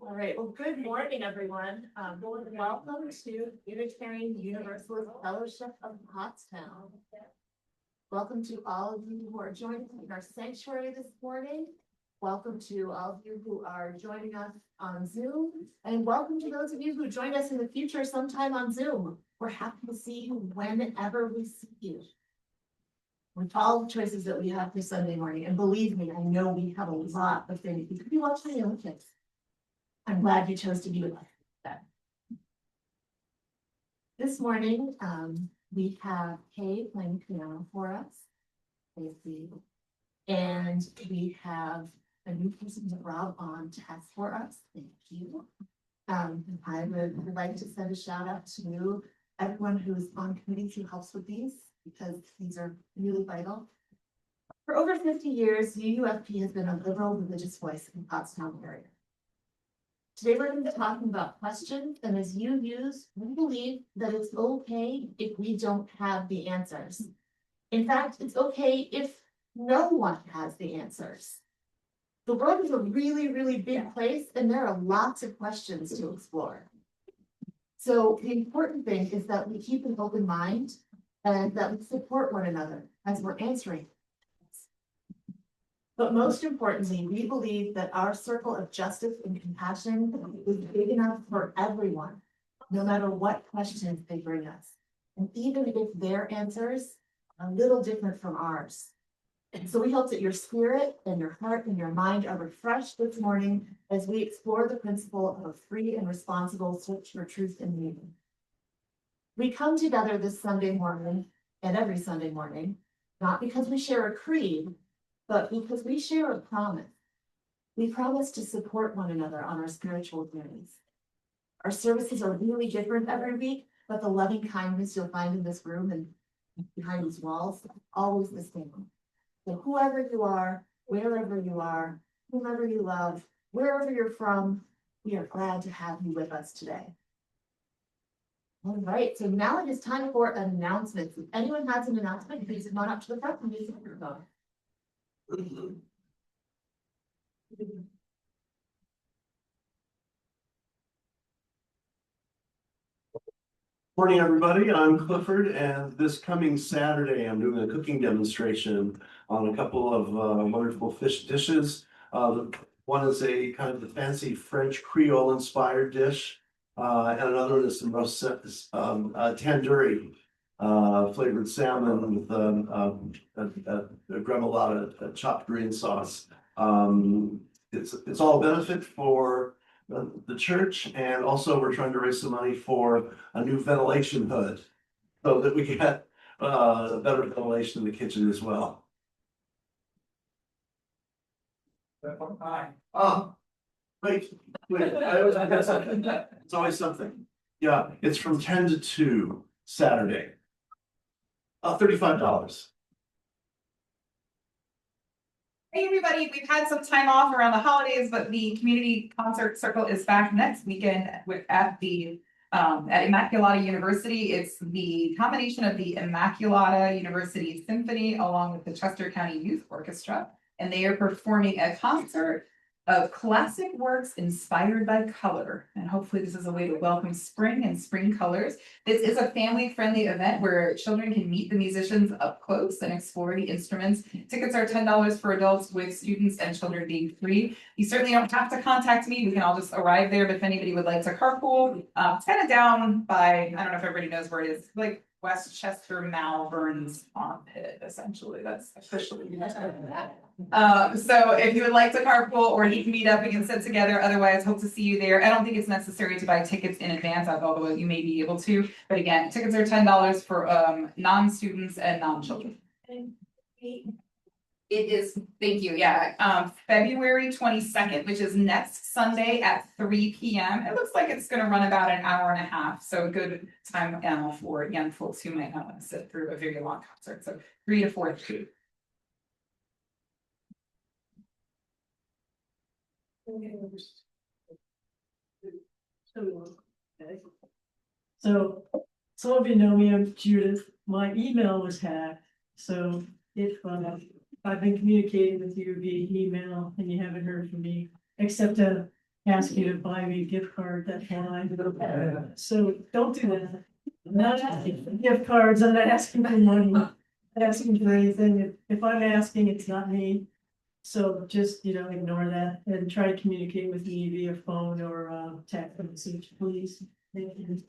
All right, well, good morning, everyone. Welcome to Unitarian Universalist Fellowship of Pottstown. Welcome to all of you who are joining us in our sanctuary this morning. Welcome to all of you who are joining us on Zoom, and welcome to those of you who join us in the future sometime on Zoom. We're happy to see you whenever we see you. With all the choices that we have for Sunday morning, and believe me, I know we have a lot of things. You could be watching the Olympics. I'm glad you chose to be with us. This morning, we have Kay playing piano for us. And we have a new person to Rob on test for us. Thank you. I would like to send a shout out to everyone who's on committees who helps with these, because these are really vital. For over 50 years, UUFP has been a liberal religious voice in the Pottstown area. Today, we're going to be talking about questions, and as UUs, we believe that it's okay if we don't have the answers. In fact, it's okay if no one has the answers. The world is a really, really big place, and there are lots of questions to explore. So the important thing is that we keep an open mind and that we support one another as we're answering. But most importantly, we believe that our circle of justice and compassion is big enough for everyone, no matter what questions they bring us. And even if their answers are a little different from ours. And so we hope that your spirit and your heart and your mind are refreshed this morning as we explore the principle of a free and responsible search for truth and meaning. We come together this Sunday morning and every Sunday morning, not because we share a creed, but because we share a promise. We promise to support one another on our spiritual journeys. Our services are really different every week, but the loving kindness you'll find in this room and behind these walls, always the same. So whoever you are, wherever you are, whomever you love, wherever you're from, we are glad to have you with us today. All right, so now it is time for announcements. If anyone has an announcement, please come on up to the front and use the microphone. Morning, everybody. I'm Clifford, and this coming Saturday, I'm doing a cooking demonstration on a couple of wonderful fish dishes. One is a kind of the fancy French Creole inspired dish, and another one is some roast tandoori flavored salmon with a gremolata chopped green sauce. It's all benefit for the church, and also we're trying to raise some money for a new ventilation hood so that we get better ventilation in the kitchen as well. Oh, wait, it's always something. Yeah, it's from 10 to 2 Saturday. $35. Hey everybody, we've had some time off around the holidays, but the community concert circle is back next weekend at Immaculata University. It's the combination of the Immaculata University Symphony along with the Chester County Youth Orchestra, and they are performing a concert of classic works inspired by color. And hopefully this is a way to welcome spring and spring colors. This is a family-friendly event where children can meet the musicians up close and explore the instruments. Tickets are $10 for adults, with students and children being free. You certainly don't have to contact me. We can all just arrive there, but if anybody would like to carpool, it's kind of down by, I don't know if everybody knows where it is, like Westchester, Malvern's armpit, essentially. That's officially so if you would like to carpool or you can meet up, we can sit together. Otherwise, hope to see you there. I don't think it's necessary to buy tickets in advance, although you may be able to. But again, tickets are $10 for non-students and non-children. It is, thank you, yeah, February 22nd, which is next Sunday at 3 p.m. It looks like it's gonna run about an hour and a half, so a good time for young folks who might not want to sit through a very long concert, so 3 to 4. So, some of you know me, I'm Judith, my email was hacked, so if, I've been communicating with you via email and you haven't heard from me, except to ask you to buy me a gift card, that's fine. So don't do that. I'm not asking for gift cards, I'm not asking for money, I'm not asking for anything, if I'm asking, it's not me. So just, ignore that and try to communicate with me via phone or text message, please. Thank you.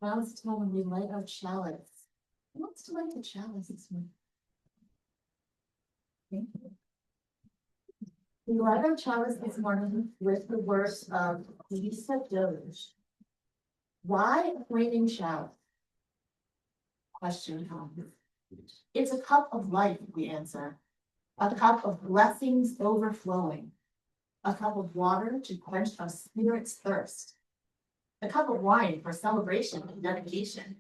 Now it's time when we light our chalice. Who wants to light the chalice this morning? Thank you. We light our chalice this morning with the words of Lisa Doge. Why a flaming chalice? Question comes. It's a cup of life, we answer. A cup of blessings overflowing. A cup of water to quench our spirit's thirst. A cup of wine for celebration and dedication.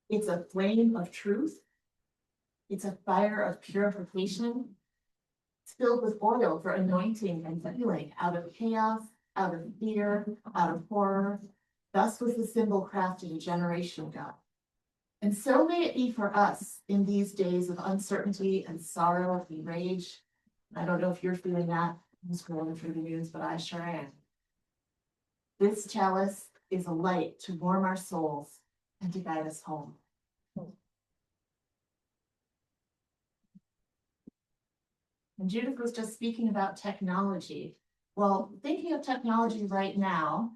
It's a flame of truth. It's a fire of purification. It's filled with oil for anointing and healing out of chaos, out of fear, out of horror. Thus was the symbol crafted a generation ago. And so may it be for us in these days of uncertainty and sorrow and rage. I don't know if you're feeling that. I'm scrolling through the news, but I sure am. This chalice is a light to warm our souls and to guide us home. And Judith was just speaking about technology. Well, thinking of technology right now,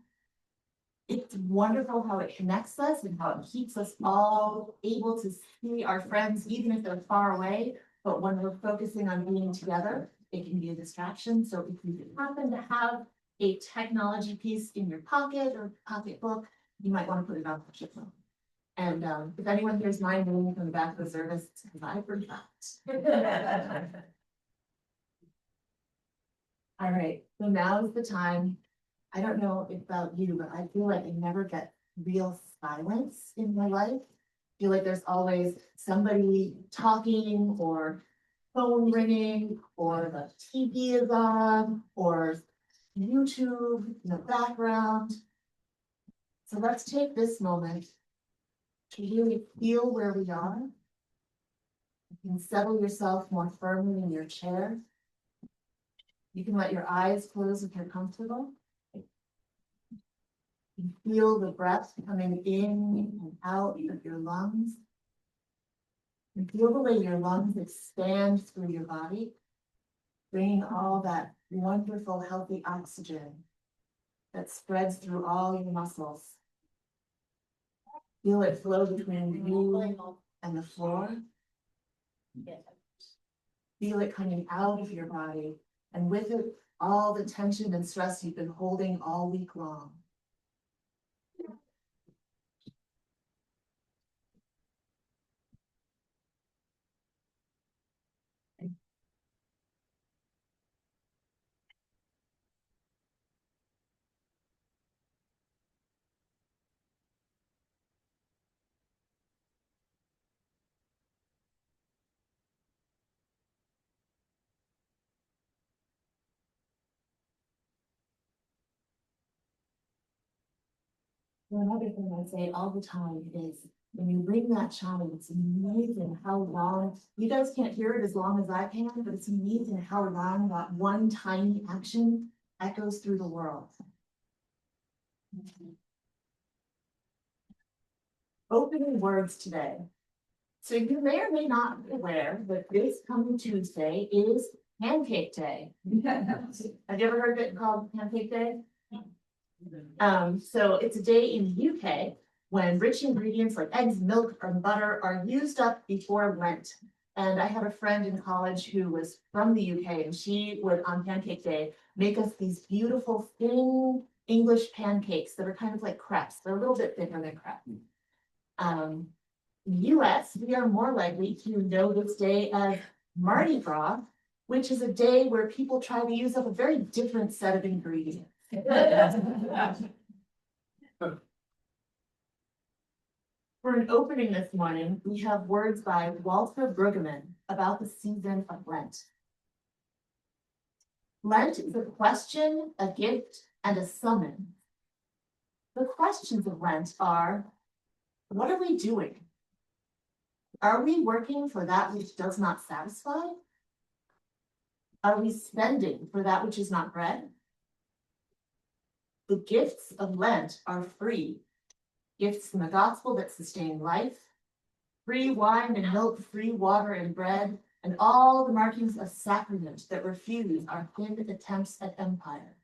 it's wonderful how it connects us and how it keeps us all able to see our friends, even if they're far away. But when we're focusing on being together, it can be a distraction. So if you happen to have a technology piece in your pocket or pocketbook, you might want to put it on your phone. And if anyone hears my name from the back of the service, it's because I forgot. All right, so now is the time. I don't know about you, but I feel like I never get real silence in my life. I feel like there's always somebody talking or phone ringing or the TV is on or YouTube in the background. So let's take this moment to really feel where we are. You can settle yourself more firmly in your chair. You can let your eyes close if you're comfortable. You feel the breath coming in and out of your lungs. And feel the way your lungs expand through your body, bringing all that wonderful, healthy oxygen that spreads through all your muscles. Feel it flow between you and the floor. Feel it coming out of your body, and with it, all the tension and stress you've been holding all week long. Another thing I say all the time is when you ring that chime, it's amazing how long, you guys can't hear it as long as I can, but it's amazing how long that one tiny action echoes through the world. Opening words today. So you may or may not be aware that this coming Tuesday is Pancake Day. Have you ever heard of it called Pancake Day? So it's a day in the UK when rich ingredients like eggs, milk, and butter are used up before Lent. And I had a friend in college who was from the UK, and she would, on Pancake Day, make us these beautiful thin English pancakes that are kind of like crepes. They're a little bit thicker than crepes. US, we are more likely to know this day as Mardi Gras, which is a day where people try to use up a very different set of ingredients. For an opening this morning, we have words by Walter Brueggemann about the season of Lent. Lent is a question, a gift, and a summon. The questions of Lent are, what are we doing? Are we working for that which does not satisfy? Are we spending for that which is not bread? The gifts of Lent are free. Gifts from the gospel that sustain life, free wine and milk, free water and bread, and all the markings of sacrament that refuse our thin attempts at empire.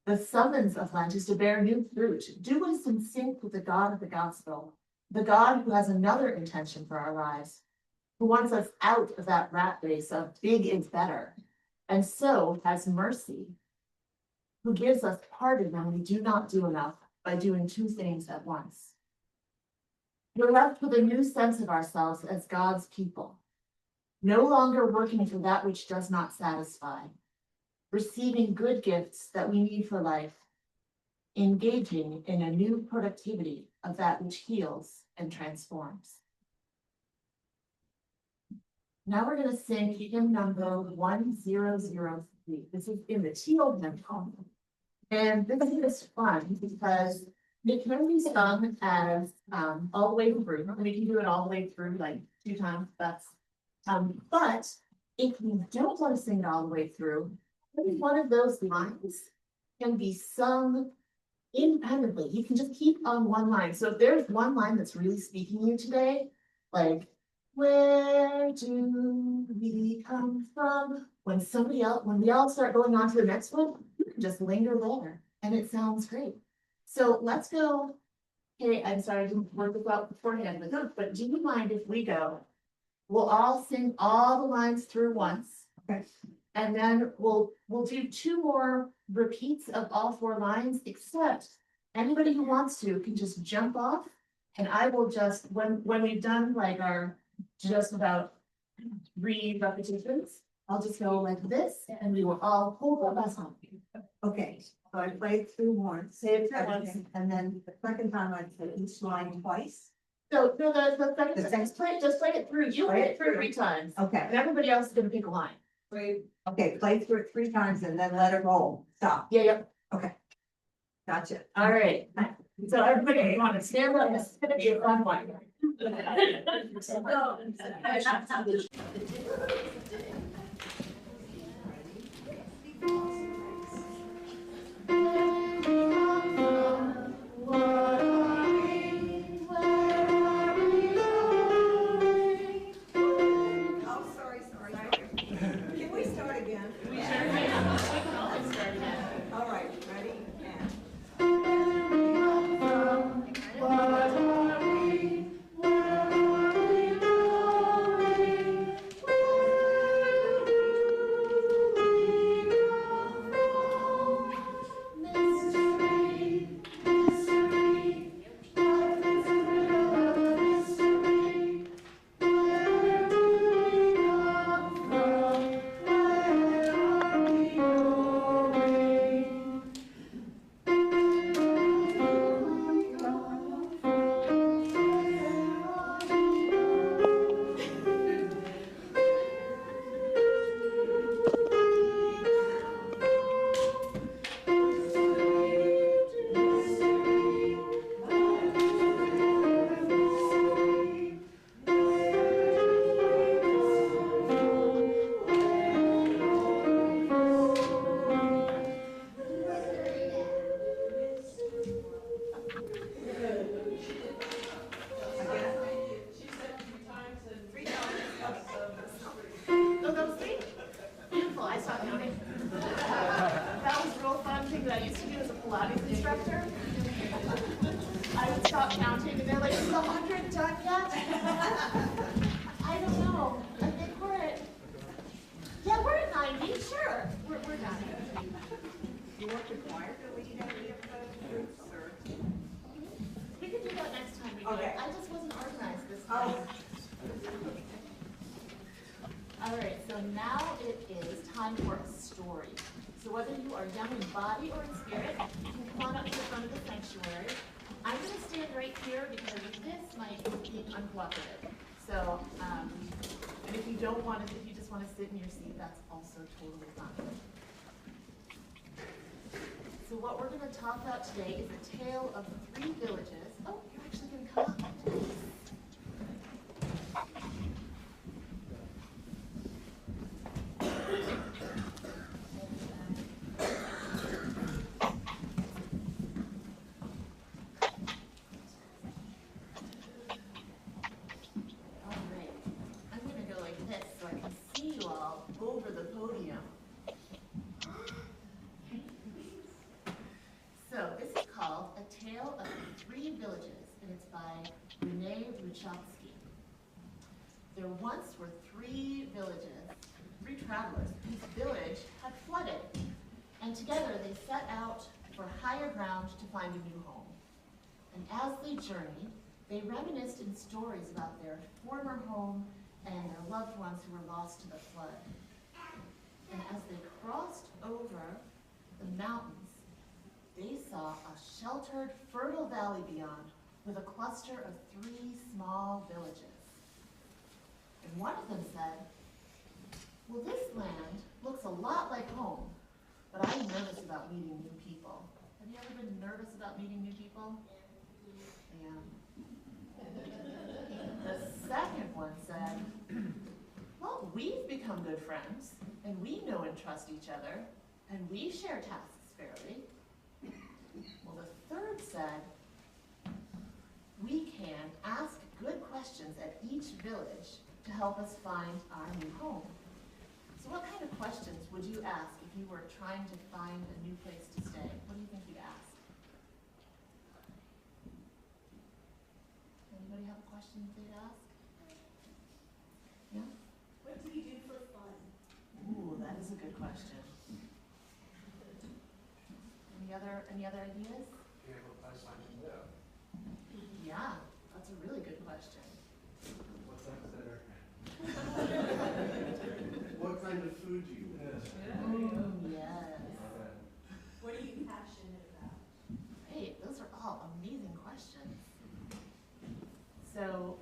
The summons of Lent is to bear new fruit, do what is in sync with the God of the gospel, the God who has another intention for our lives, who wants us out of that rat race of big is better, and so has mercy, who gives us pardon when we do not do enough by doing two things at once. We're left with a new sense of ourselves as God's people, no longer working for that which does not satisfy, receiving good gifts that we need for life, engaging in a new productivity of that which heals and transforms. Now we're going to sing hymn number 1003. This is in the teal hymn column. And this is fun because it can be sung as all the way through. We can do it all the way through, like 2 times. That's but if you don't want to sing it all the way through, maybe one of those lines can be sung independently. You can just keep on one line. So if there's one line that's really speaking to you today, like, where do we come from? When we all start going on to the next one, you can just linger there and it sounds great. So let's go. Okay, I'm sorry I didn't work this out beforehand, but do you mind if we go? We'll all sing all the lines through once. Okay. And then we'll do 2 more repeats of all 4 lines, except anybody who wants to can just jump off. And I will just, when we've done like our just about 3 repetitions, I'll just go like this and we will all hold up us on. Okay, so I played through once, Say it through once. and then the second time I said each line twice. So no, the second, The second- just play it through. You play it through 3 times. Okay, And everybody else is gonna pick a line. okay, play through it 3 times and then let it roll. Stop. Yeah. Gotcha. All right. So everybody, you want to stand up and spit your fun one. Oh, sorry. Can we start again? We sure can. Let's start again. All right, ready? And. No, that was great. Beautiful, I stopped counting. That was a real fun thing that I used to do as a Pilates instructor. I would stop counting and they're like, is the 100 done yet? I don't know. you want required to lead any of the groups or? We can do that next time we do Okay. it. I just wasn't organized this Oh. time. All right, so now it is time for a story. So whether you are young in body or in spirit, you can come on up to the front of the sanctuary. I'm gonna stand right here because of this mic is being uncooperative. So, and if you don't want to, if you just want to sit in your seat, that's also totally fine. So what we're gonna talk about today is a tale of 3 villages. Oh, you're actually gonna come up. Over the podium. So this is called A Tale of 3 Villages, and it's by Renee Ruchowski. There once were 3 villages, 3 travelers, whose village had flooded, and together they set out for higher ground to find a new home. And as they journeyed, they reminisced in stories about their former home and their loved ones who were lost to the flood. And as they crossed over the mountains, they saw a sheltered, fertile valley beyond with a cluster of 3 small villages. And one of them said, well, this land looks a lot like home, but I'm nervous about meeting new people. Have you ever been nervous about meeting new people? Yeah. The second one said, well, we've become good friends, and we know and trust each other, and we share tasks fairly. Well, the third said, we can ask good questions at each village to help us find our new home. So what kind of questions would you ask if you were trying to find a new place to stay? What do you think you'd ask? Anybody have a question they'd ask? Yeah? What do you do for fun? Ooh, that is a good question. Any other ideas? Yeah, what place I can live. Yeah, that's a really good question. What's that consider? What kind of food do you eat? Yes. What are you passionate about? Great, those are all amazing questions. So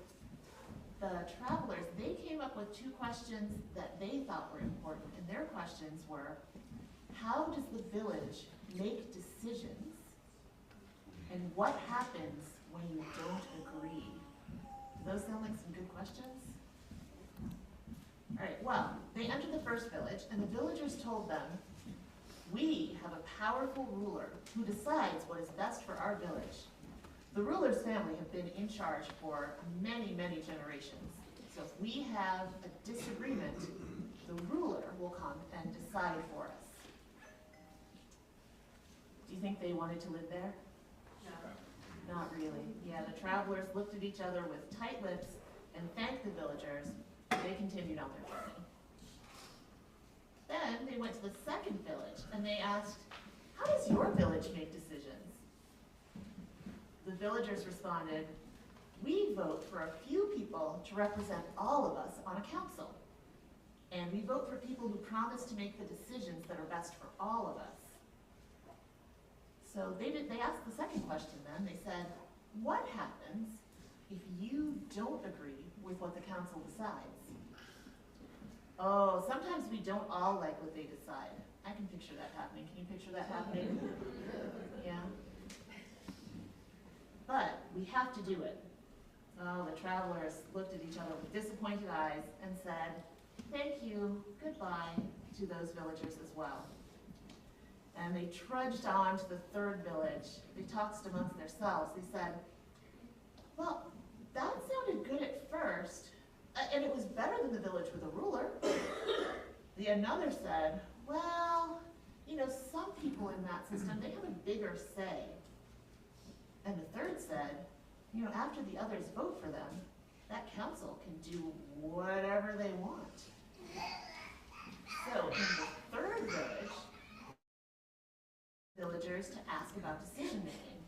the travelers, they came up with 2 questions that they thought were important, and their questions were, how does the village make decisions, and what happens when you don't agree? Do those sound like some good questions? All right, well, they entered the first village, and the villagers told them, we have a powerful ruler who decides what is best for our village. The ruler's family have been in charge for many, many generations. So if we have a disagreement, the ruler will come and decide for us. Do you think they wanted to live there? No. Not really. Yeah, the travelers looked at each other with tight lips and thanked the villagers. They continued on their journey. Then they went to the second village and they asked, how does your village make decisions? The villagers responded, we vote for a few people to represent all of us on a council. And we vote for people who promise to make the decisions that are best for all of us. So they asked the second question then. They said, what happens if you don't agree with what the council decides? Oh, sometimes we don't all like what they decide. I can picture that happening. Can you picture that happening? Yeah. But we have to do it. Oh, the travelers looked at each other with disappointed eyes and said, thank you, goodbye, to those villagers as well. And they trudged on to the third village. They talked amongst themselves. They said, well, that sounded good at first, and it was better than the village with a ruler. Another said, well, you know, some people in that system, they have a bigger say. And the third said, you know, after the others vote for them, that council can do whatever they want. So in the third village, villagers to ask about decision making.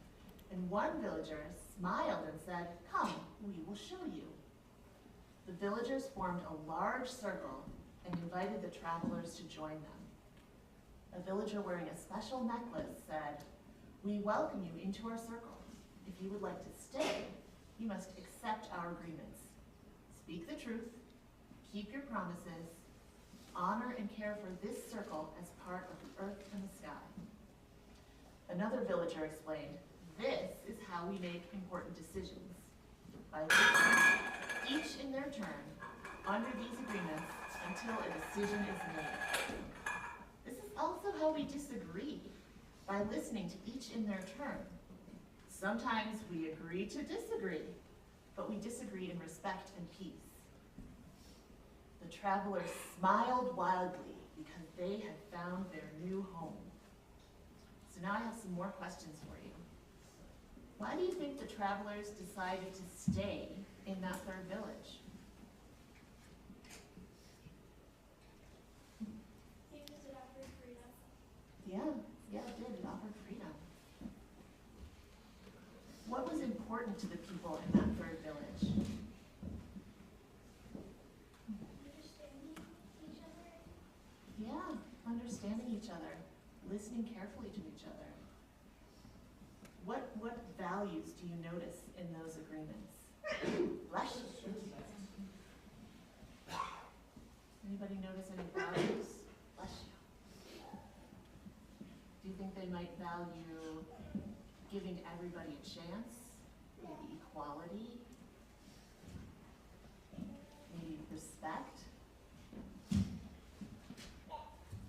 And one villager smiled and said, "Come, we will show you." The villagers formed a large circle and invited the travelers to join them. A villager wearing a special necklace said, "We welcome you into our circle. If you would like to stay, you must accept our agreements. Speak the truth, keep your promises, honor and care for this circle as part of the earth and the sky." Another villager explained, "This is how we make important decisions. By listening, each in their turn, under these agreements until a decision is made. This is also how we disagree, by listening to each in their turn. Sometimes we agree to disagree, but we disagree in respect and peace." The travelers smiled wildly because they had found their new home. So now I have some more questions for you. Why do you think the travelers decided to stay in that third village? Because it offered freedom. Yeah, it did. It offered freedom. What was important to the people in that third village? Understanding each other. Yeah, understanding each other, listening carefully to each other. What values do you notice in those agreements? Bless you. Anybody notice any values? Bless you. Do you think they might value giving everybody a chance? Maybe equality? Maybe respect?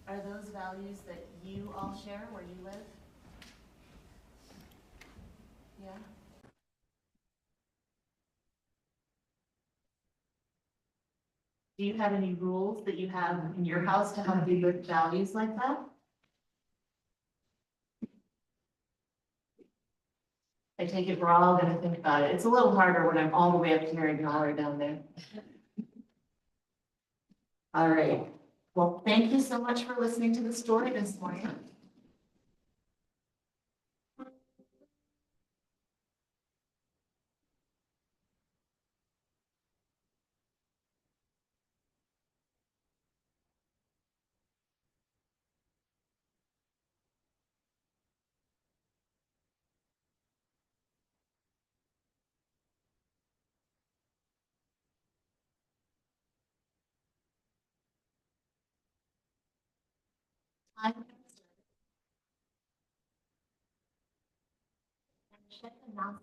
Are those values that you all share where you live? Yeah? Do you have any rules that you have in your house to help you with values like that? I take it we're all gonna think about it. It's a little harder when I'm all the way up here and y'all are down there. All right. Well, thank you so much for listening to the story this morning. I'm gonna start. And check announcements.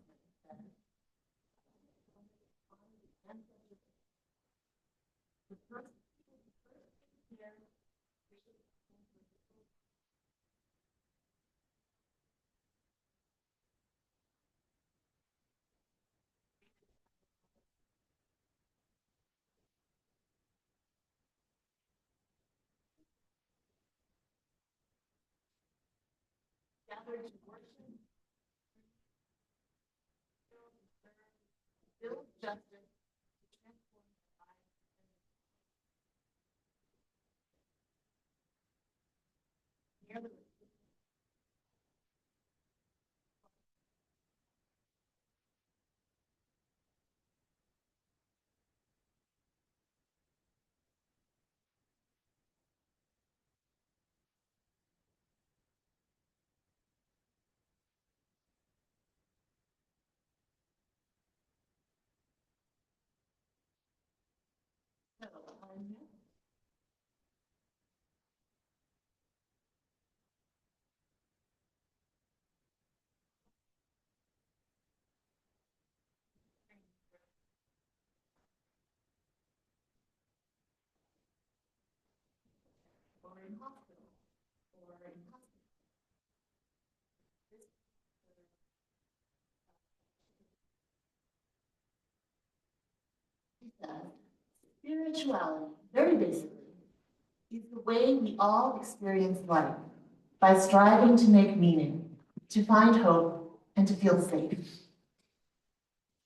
The first here. Gathered to worship, build justice, to transform their lives. Near the or in hospital, or in hospital. Spirituality, very basically, is the way we all experience life, by striving to make meaning, to find hope, and to feel safe.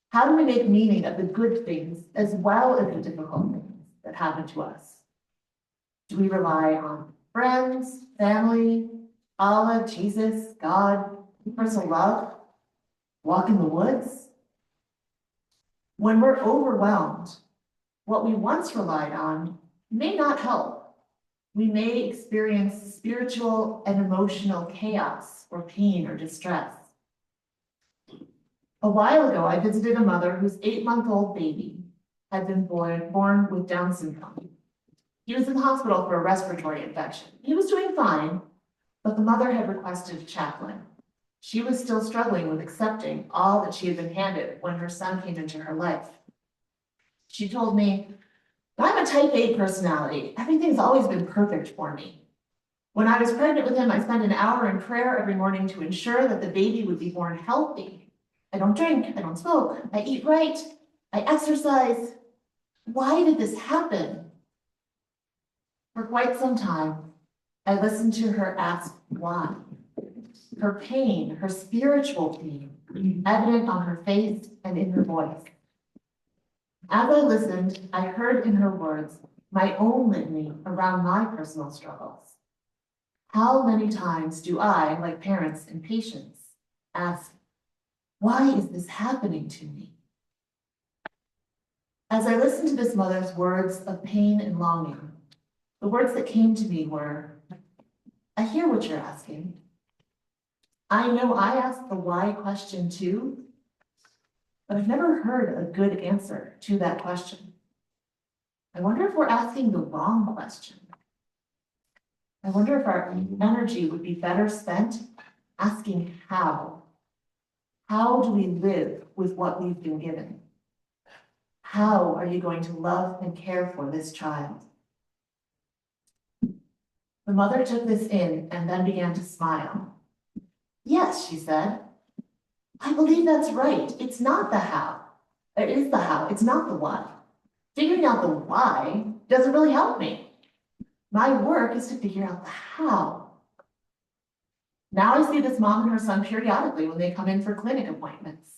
How do we make meaning of the good things as well as the difficult things that happen to us? Do we rely on friends, family, Allah, Jesus, God, personal love, walk in the woods. When we're overwhelmed, what we once relied on may not help. We may experience spiritual and emotional chaos or pain or distress. A while ago, I visited a mother whose 8-month-old baby had been born with Down syndrome. He was in the hospital for a respiratory infection. He was doing fine, but the mother had requested a chaplain. She was still struggling with accepting all that she had been handed when her son came into her life. She told me, "I'm a type A personality. Everything's always been perfect for me. When I was pregnant with him, I spent an hour in prayer every morning to ensure that the baby would be born healthy. I don't drink, I don't smoke, I eat right, I exercise. Why did this happen?" For quite some time, I listened to her ask why. Her pain, her spiritual pain, evident on her face and in her voice. As I listened, I heard in her words my own litany around my personal struggles. How many times do I, like parents and patients, ask, why is this happening to me? As I listened to this mother's words of pain and longing, the words that came to me were, I hear what you're asking. I know I asked the why question too, but I've never heard a good answer to that question. I wonder if we're asking the wrong question. I wonder if our energy would be better spent asking how. How do we live with what we've been given? How are you going to love and care for this child? The mother took this in and then began to smile. Yes, she said. I believe that's right. It's not the how. It is the how. It's not the what. Figuring out the why doesn't really help me. My work is to figure out the how. Now I see this mom and her son periodically when they come in for clinic appointments.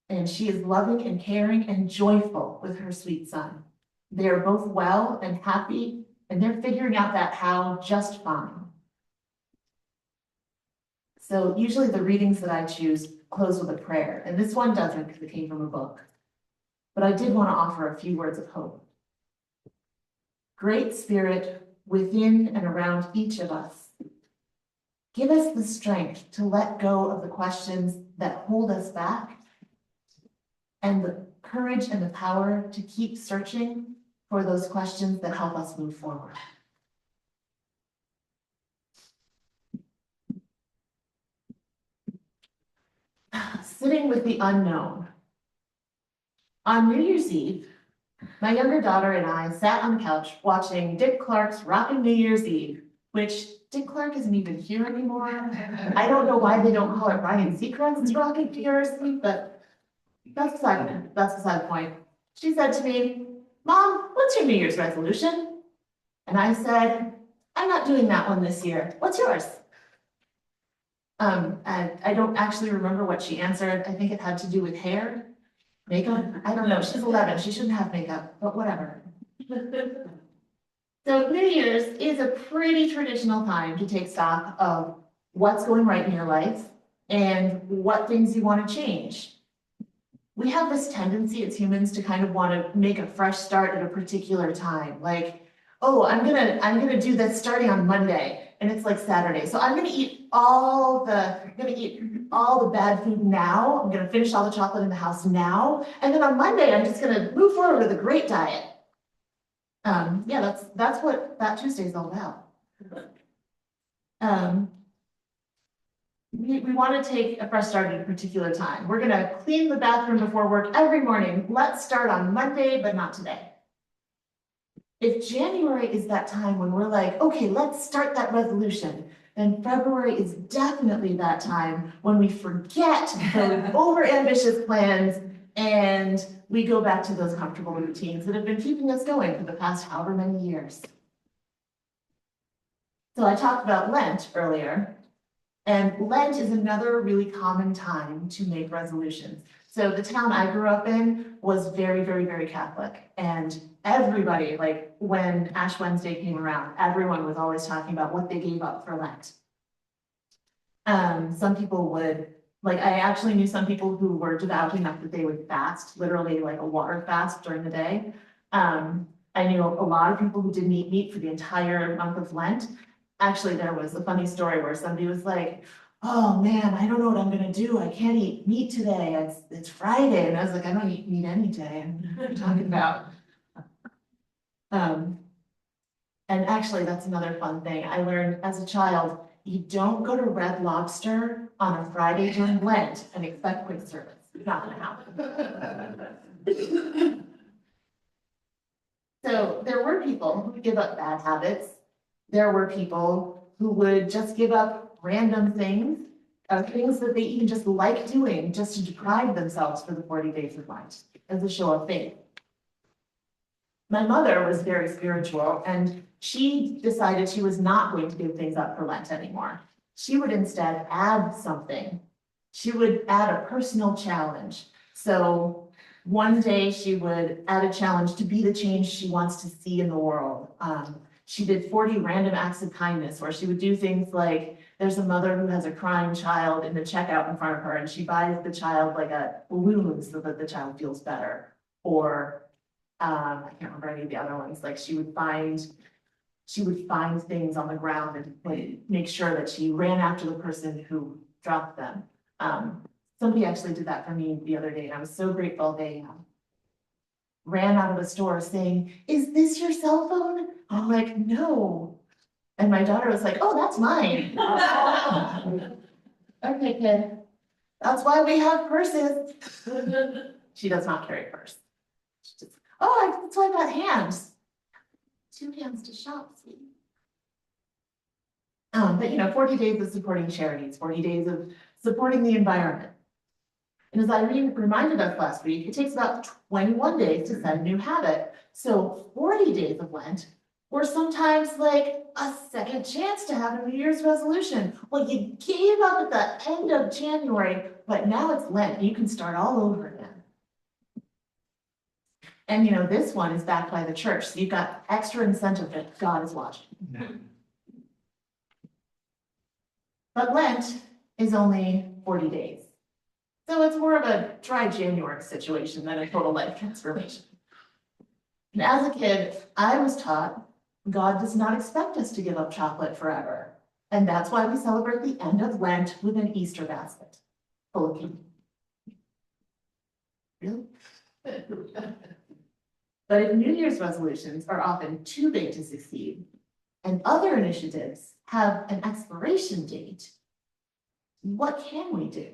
And she is loving and caring and joyful with her sweet son. They are both well and happy, and they're figuring out that how just fine. So usually the readings that I choose close with a prayer, and this one doesn't because it came from a book. But I did want to offer a few words of hope. Great Spirit within and around each of us, give us the strength to let go of the questions that hold us back and the courage and the power to keep searching for those questions that help us move forward. Sitting with the unknown. On New Year's Eve, my younger daughter and I sat on the couch watching Dick Clark's Rockin' New Year's Eve, which Dick Clark isn't even here anymore. I don't know why they don't call it Ryan Seacrest's Rockin' New Year's Eve, but that's beside the point. She said to me, Mom, what's your New Year's resolution? And I said, I'm not doing that one this year. What's yours? And I don't actually remember what she answered. I think it had to do with hair, makeup. I don't know. She's 11. She shouldn't have makeup, but whatever. So New Year's is a pretty traditional time to take stock of what's going right in your life and what things you want to change. We have this tendency as humans to kind of want to make a fresh start at a particular time. Like, oh, I'm gonna do this starting on Monday, and it's like Saturday. So I'm gonna eat all the bad food now. I'm gonna finish all the chocolate in the house now, and then on Monday I'm just gonna move forward with a great diet. Yeah, that's what that Tuesday is all about. We want to take a fresh start at a particular time. We're gonna clean the bathroom before work every morning. Let's start on Monday, but not today. If January is that time when we're like, okay, let's start that resolution, then February is definitely that time when we forget those overambitious plans and we go back to those comfortable routines that have been keeping us going for the past however many years. So I talked about Lent earlier, and Lent is another really common time to make resolutions. So the town I grew up in was very, very, very Catholic, and everybody, like when Ash Wednesday came around, everyone was always talking about what they gave up for Lent. Some people would, like, I actually knew some people who were devout enough that they would fast, literally like a water fast during the day. I knew a lot of people who didn't eat meat for the entire month of Lent. Actually, there was a funny story where somebody was like, oh man, I don't know what I'm gonna do. I can't eat meat today. It's Friday. And I was like, I don't eat meat any day. And what are you talking about? And actually, that's another fun thing. I learned as a child, you don't go to Red Lobster on a Friday during Lent and expect quick service. It's not gonna happen. So there were people who would give up bad habits. There were people who would just give up random things, things that they even just like doing, just to deprive themselves for the 40 days of Lent as a show of faith. My mother was very spiritual, and she decided she was not going to give things up for Lent anymore. She would instead add something. She would add a personal challenge. So one day she would add a challenge to be the change she wants to see in the world. She did 40 random acts of kindness, where she would do things like, there's a mother who has a crying child in the checkout in front of her, and she buys the child like a balloon so that the child feels better. Or I can't remember any of the other ones. Like she would find things on the ground and like make sure that she ran after the person who dropped them. Somebody actually did that for me the other day, and I was so grateful. They ran out of the store saying, "Is this your cell phone?" I'm like, "No." And my daughter was like, "Oh, that's mine." Okay, kid. That's why we have purses. She does not carry a purse. She just, that's why I got hands. 2 hands to shop, sweetie. But 40 days of supporting charities, 40 days of supporting the environment. And as Irene reminded us last week, it takes about 21 days to set a new habit. So 40 days of Lent, or sometimes like a second chance to have a New Year's resolution. Well, you gave up at the end of January, but now it's Lent, and you can start all over again. And this one is backed by the church, so you've got extra incentive that God is watching. But Lent is only 40 days. So it's more of a dry January situation than a total life transformation. And as a kid, I was taught God does not expect us to give up chocolate forever. And that's why we celebrate the end of Lent with an Easter basket full of candy. Really? But if New Year's resolutions are often too big to succeed, and other initiatives have an expiration date, what can we do?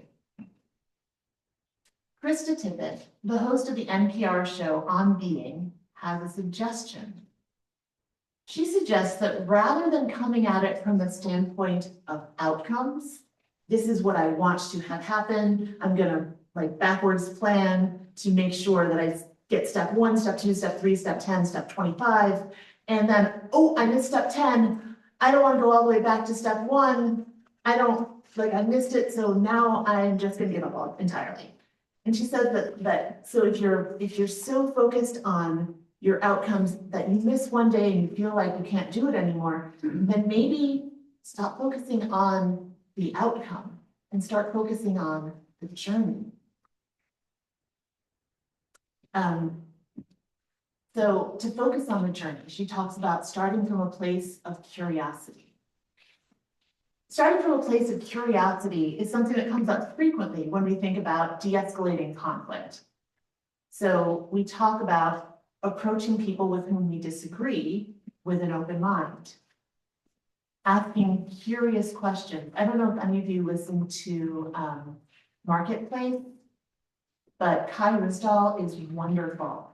Krista Tippett, the host of the NPR show On Being, has a suggestion. She suggests that rather than coming at it from the standpoint of outcomes, this is what I want to have happen, I'm gonna backwards plan to make sure that I get step 1, step 2, step 3, step 10, step 25, and then, I missed step 10. I don't want to go all the way back to step 1. I missed it, so now I'm just gonna give up entirely. And she says that so if you're so focused on your outcomes that you miss one day and you feel like you can't do it anymore, then maybe stop focusing on the outcome and start focusing on the journey. So to focus on the journey, she talks about starting from a place of curiosity. Starting from a place of curiosity is something that comes up frequently when we think about de-escalating conflict. So we talk about approaching people with whom we disagree with an open mind. Asking curious questions. I don't know if any of you listen to Marketplace, but Kai Ristal is wonderful.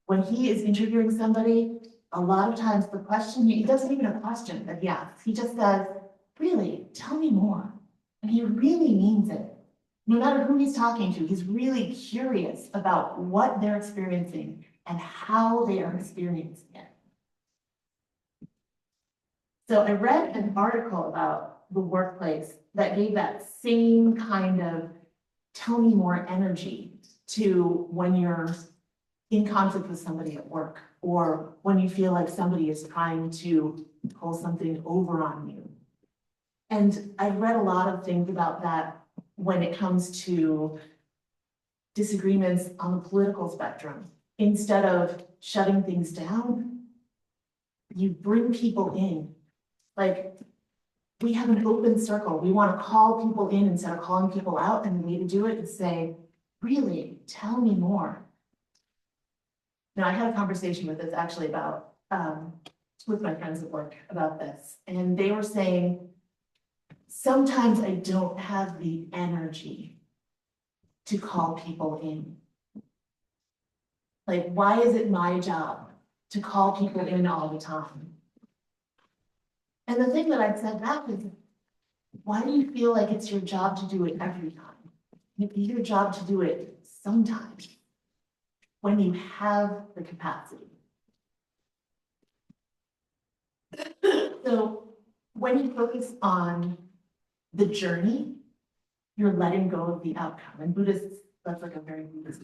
When he is interviewing somebody, a lot of times the question, he doesn't even have a question that he asks. He just says, really, tell me more. And he really means it. No matter who he's talking to, he's really curious about what they're experiencing and how they are experiencing it. So I read an article about the workplace that gave that same kind of tell me more energy to when you're in conflict with somebody at work, or when you feel like somebody is trying to pull something over on you. And I've read a lot of things about that when it comes to disagreements on the political spectrum. Instead of shutting things down, you bring people in. Like, we have an open circle. We want to call people in instead of calling people out, and the way to do it is say, really, tell me more. Now, I had a conversation with this actually about, with my friends at work about this, and they were saying, sometimes I don't have the energy to call people in. Like, why is it my job to call people in all the time? And the thing that I said back is, why do you feel like it's your job to do it every time? It'd be your job to do it sometimes when you have the capacity. So when you focus on the journey, you're letting go of the outcome. And Buddhists, that's like a very Buddhist.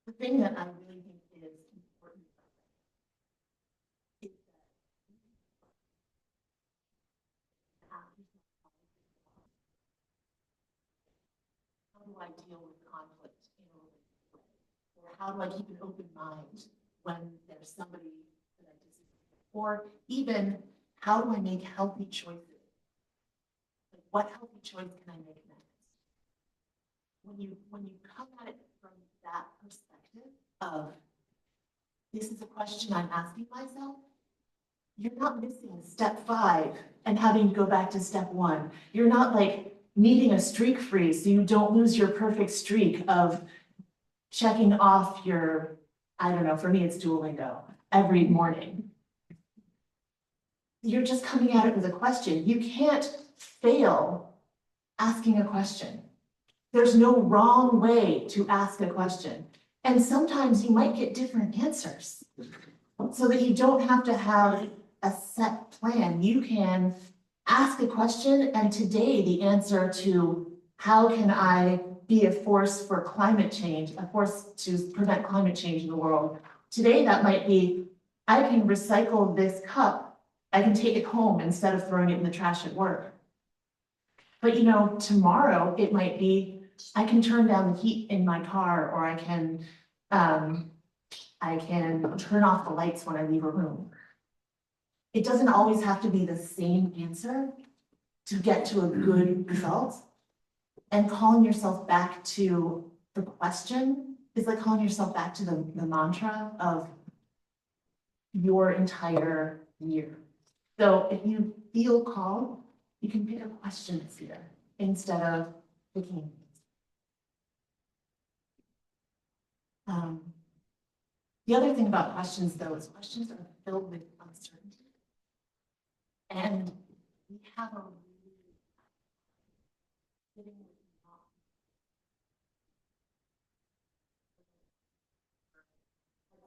The thing that I really think is important is that how do I deal with conflict in a relationship? Or how do I keep an open mind when there's somebody that I disagree with? Or even, how do I make healthy choices? Like, what healthy choice can I make next? When you come at it from that perspective of, this is a question I'm asking myself, you're not missing step 5 and having to go back to step 1. You're not like needing a streak freeze so you don't lose your perfect streak of checking off your, I don't know, for me it's Duolingo, every morning. You're just coming at it with a question. You can't fail asking a question. There's no wrong way to ask a question. And sometimes you might get different answers so that you don't have to have a set plan. You can ask a question, and today the answer to how can I be a force for climate change, a force to prevent climate change in the world. Today that might be, I can recycle this cup. I can take it home instead of throwing it in the trash at work. But you know, tomorrow it might be, I can turn down the heat in my car, or I can turn off the lights when I leave a room. It doesn't always have to be the same answer to get to a good result. And calling yourself back to the question is like calling yourself back to the mantra of your entire year. So if you feel called, you can pick a question this year instead of picking. The other thing about questions, though, is questions are filled with uncertainty. And we have a really sitting with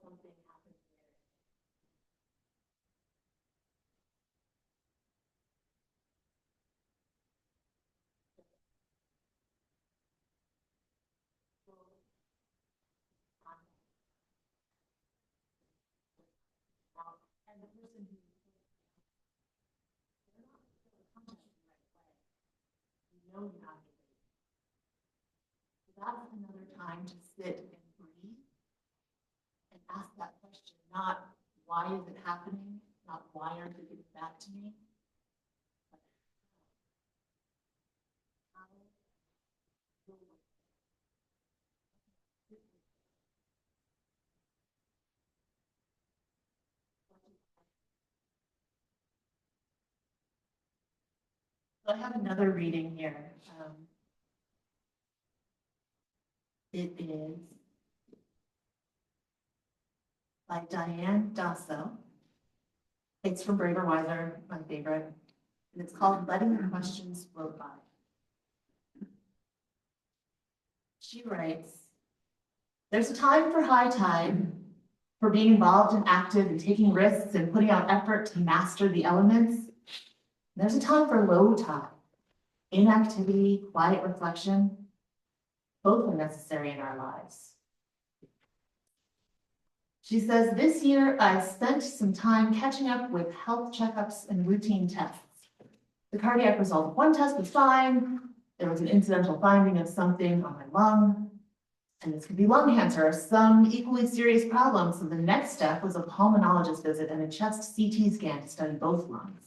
something happens there. And the person who they're not contact the right way. You know you have to wait. So that's another time to sit and breathe and ask that question, not why is it happening, not why aren't they getting back to me, but how will it. So I have another reading here. It is by Diane Dasso. It's from Braver Wiser, my favorite. And it's called Letting the Questions Float By. She writes, there's a time for high tide, for being involved and active and taking risks and putting out effort to master the elements. There's a time for low tide, inactivity, quiet reflection. Both are necessary in our lives. She says, this year I spent some time catching up with health checkups and routine tests. The cardiac result of one test was fine. There was an incidental finding of something on my lung. And this could be lung cancer or some equally serious problem. So the next step was a pulmonologist visit and a chest CT scan to study both lungs.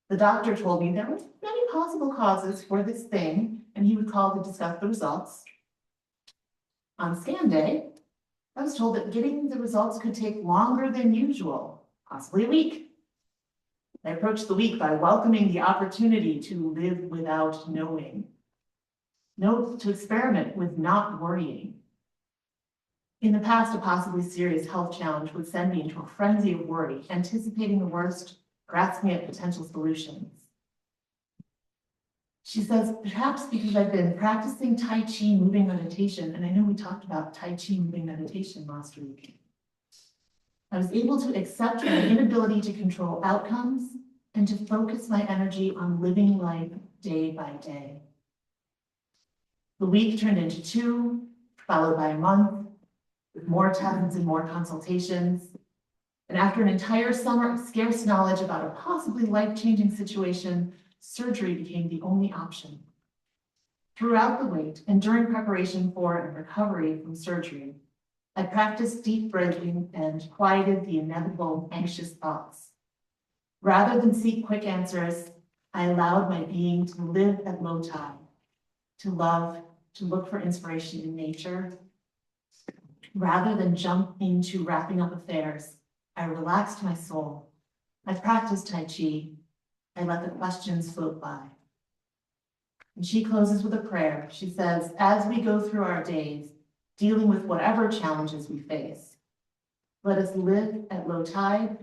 The doctor told me there were many possible causes for this thing, and he would call to discuss the results. On scan day, I was told that getting the results could take longer than usual, possibly a week. I approached the week by welcoming the opportunity to live without knowing. To experiment with not worrying. In the past, a possibly serious health challenge would send me into a frenzy of worry, anticipating the worst, grasping at potential solutions. She says, perhaps because I've been practicing Tai Chi moving meditation, and I know we talked about Tai Chi moving meditation last week, I was able to accept my inability to control outcomes and to focus my energy on living life day by day. The week turned into 2, followed by a month, with more tests and more consultations. And after an entire summer of scarce knowledge about a possibly life-changing situation, surgery became the only option. Throughout the wait and during preparation for and recovery from surgery, I practiced deep breathing and quieted the inevitable anxious thoughts. Rather than seek quick answers, I allowed my being to live at low tide, to love, to look for inspiration in nature. Rather than jump into wrapping up affairs, I relaxed my soul. I practiced Tai Chi. I let the questions float by. And she closes with a prayer. She says, as we go through our days, dealing with whatever challenges we face, let us live at low tide,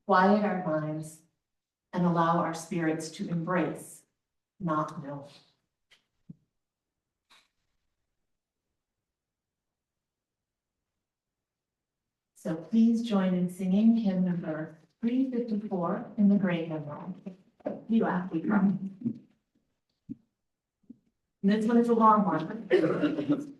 quiet our minds, and allow our spirits to embrace, not know. So please join in singing hymn number 354 in the Great Hymnal. You laugh, we cry. And this one is a long one.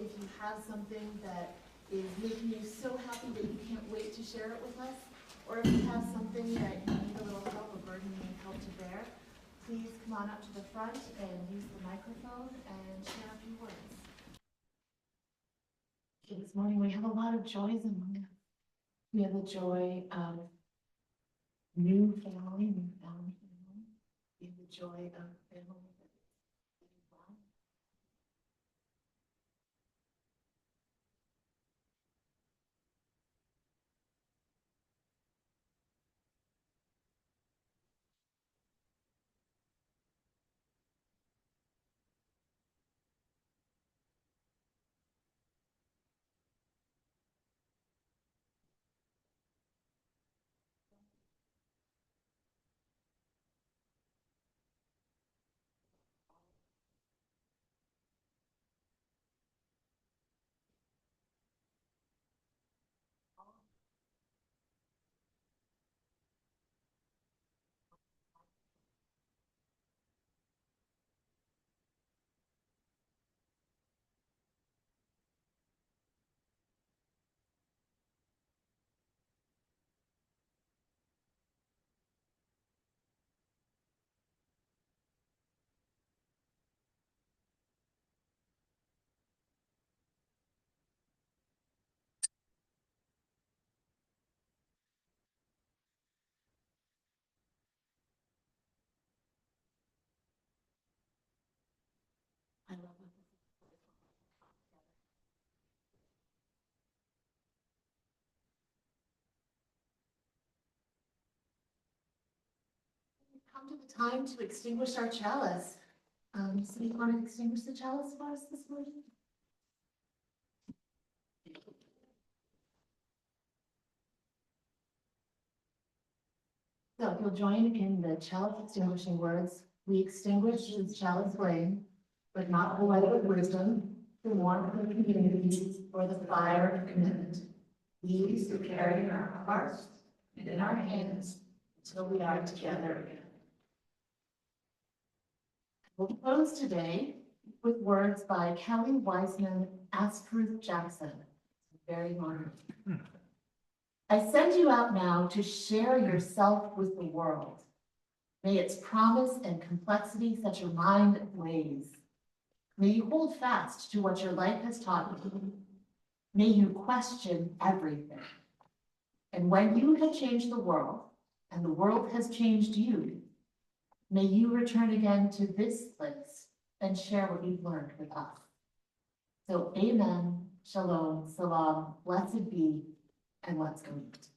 if you have something that is making you so happy that you can't wait to share it with us, or if you have something that you need a little help, a burden you need help to bear, please come on up to the front and use the microphone and share a few words. This morning we have a lot of joys among us. We have the joy of new family. We have the joy of family that is getting well. I love it. We've come to the time to extinguish our chalice. So you want to extinguish the chalice for us this morning? So if you'll join in the chalice extinguishing words, we extinguish this chalice flame, but not the light of wisdom, the warmth of community, or the fire of commitment. These we carry in our hearts and in our hands until we are together again. We'll close today with words by Kelly Wiseman Astruth Jackson. Very modern. I send you out now to share yourself with the world. May its promise and complexity set your mind ablaze. May you hold fast to what your life has taught you. May you question everything. And when you have changed the world, and the world has changed you, may you return again to this place and share what you've learned with us. So amen, shalom, salam, blessed be, and let's go eat.